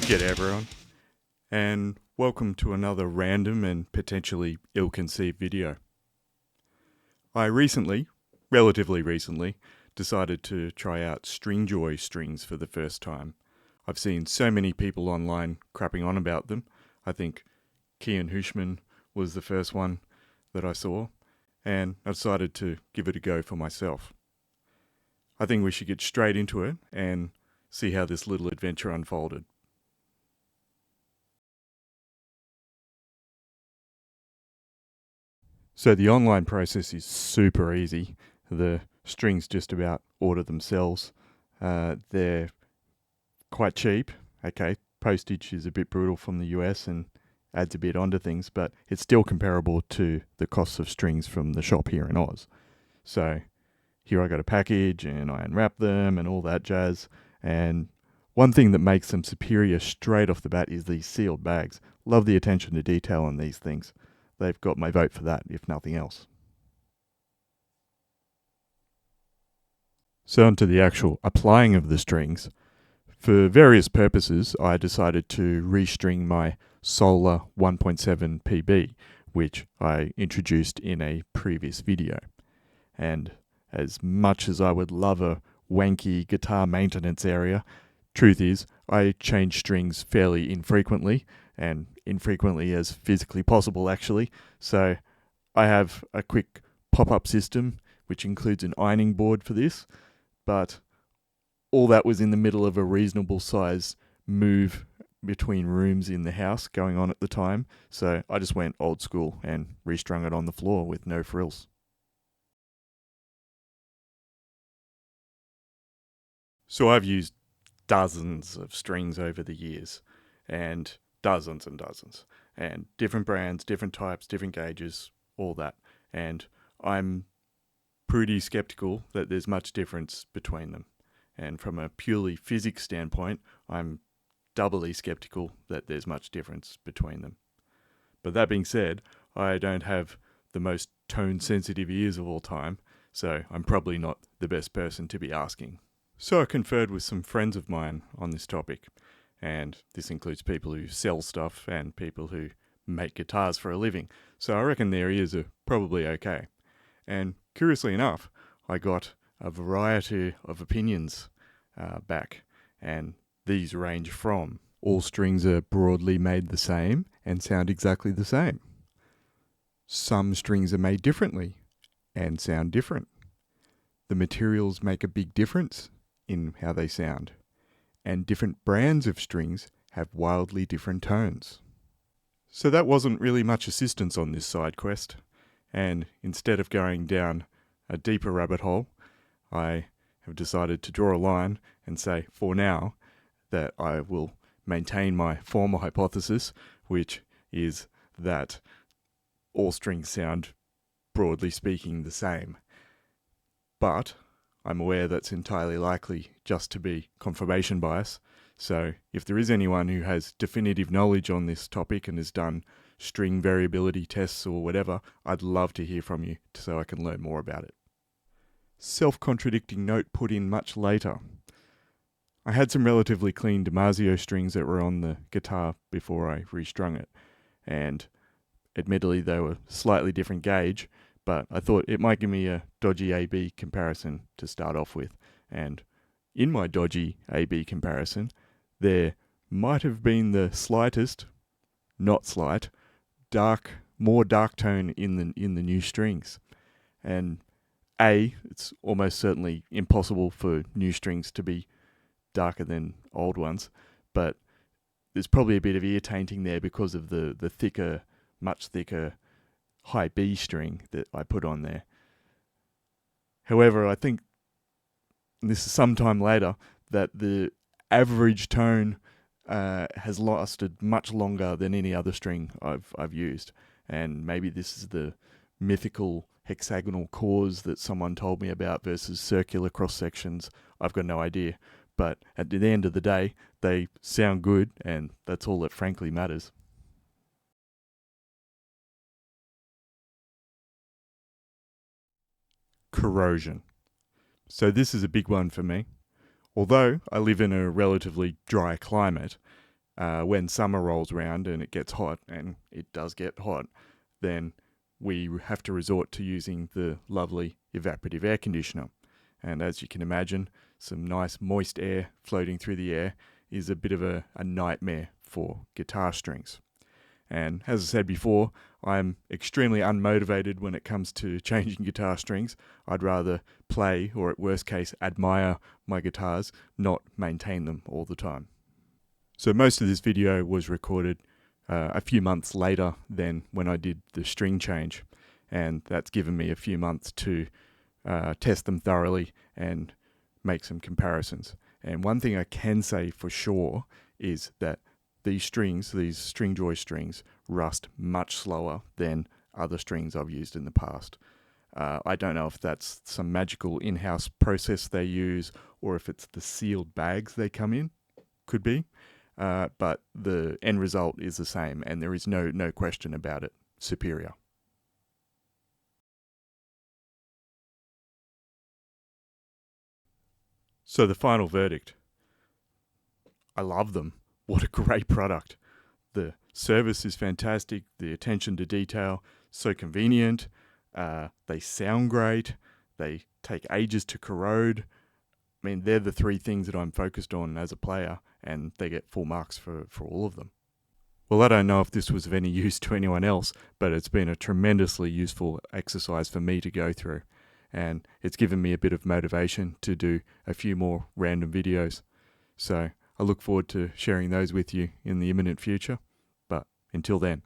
G'day everyone, and welcome to another random and potentially ill-conceived video. I relatively recently, decided to try out Stringjoy strings for the first time. I've seen so many people online crapping on about them. I think Kian Hushman was the first one that I saw, and I decided to give it a go for myself. I think we should get straight into it and see how this little adventure unfolded. So the online process is super easy. The strings just about order themselves. They're quite cheap. Okay, postage is a bit brutal from the US and adds a bit onto things, but it's still comparable to the costs of strings from the shop here in Oz. So here I got a package and I unwrap them and all that jazz. And one thing that makes them superior straight off the bat is these sealed bags. Love the attention to detail on these things. They've got my vote for that, if nothing else. So onto the actual applying of the strings. For various purposes, I decided to restring my Solar 1.7 PB, which I introduced in a previous video. And as much as I would love a wanky guitar maintenance area, truth is, I change strings fairly infrequently, and infrequently as physically possible actually. So I have a quick pop-up system, which includes an ironing board for this, but all that was in the middle of a reasonable size move between rooms in the house going on at the time. So I just went old school and restrung it on the floor with no frills. So I've used dozens of strings over the years, and dozens, and different brands, different types, different gauges, all that. And I'm pretty skeptical that there's much difference between them. And from a purely physics standpoint, I'm doubly skeptical that there's much difference between them. But that being said, I don't have the most tone-sensitive ears of all time, so I'm probably not the best person to be asking. So I conferred with some friends of mine on this topic, and this includes people who sell stuff and people who make guitars for a living, so I reckon their ears are probably okay. And curiously enough, I got a variety of opinions back, and these range from all strings are broadly made the same and sound exactly the same. Some strings are made differently and sound different. The materials make a big difference in how they sound, and different brands of strings have wildly different tones. So that wasn't really much assistance on this side quest, and instead of going down a deeper rabbit hole, I have decided to draw a line and say, for now, that I will maintain my former hypothesis, which is that all strings sound, broadly speaking, the same. But I'm aware that's entirely likely just to be confirmation bias. So if there is anyone who has definitive knowledge on this topic and has done string variability tests or whatever, I'd love to hear from you so I can learn more about it. Self-contradicting note put in much later. I had some relatively clean Damasio strings that were on the guitar before I restrung it, and admittedly they were slightly different gauge, but I thought it might give me a dodgy A-B comparison to start off with. And in my dodgy A-B comparison, there might have been the slightest, not slight, more dark tone in the new strings. And it's almost certainly impossible for new strings to be darker than old ones, but there's probably a bit of ear tainting there because of the thicker, much thicker high B string that I put on there. However, I think, and this is sometime later, that the average tone has lasted much longer than any other string I've used, and maybe this is the mythical hexagonal cores that someone told me about versus circular cross sections. I've got no idea, but at the end of the day, they sound good, and that's all that frankly matters. Corrosion. So this is a big one for me. Although I live in a relatively dry climate, when summer rolls around and it gets hot, and it does get hot, then we have to resort to using the lovely evaporative air conditioner. And as you can imagine, some nice moist air floating through the air is a bit of a nightmare for guitar strings. And as I said before, I'm extremely unmotivated when it comes to changing guitar strings. I'd rather play, or at worst case, admire my guitars, not maintain them all the time. So most of this video was recorded a few months later than when I did the string change. And that's given me a few months to test them thoroughly and make some comparisons. And one thing I can say for sure is that these Stringjoy strings, rust much slower than other strings I've used in the past. I don't know if that's some magical in-house process they use, or if it's the sealed bags they come in. Could be. But the end result is the same, and there is no question about it. Superior. So the final verdict. I love them. What a great product. The service is fantastic. The attention to detail, so convenient. They sound great. They take ages to corrode. I mean, they're the three things that I'm focused on as a player, and they get full marks for all of them. Well, I don't know if this was of any use to anyone else, but it's been a tremendously useful exercise for me to go through. And it's given me a bit of motivation to do a few more random videos. So I look forward to sharing those with you in the imminent future. But until then.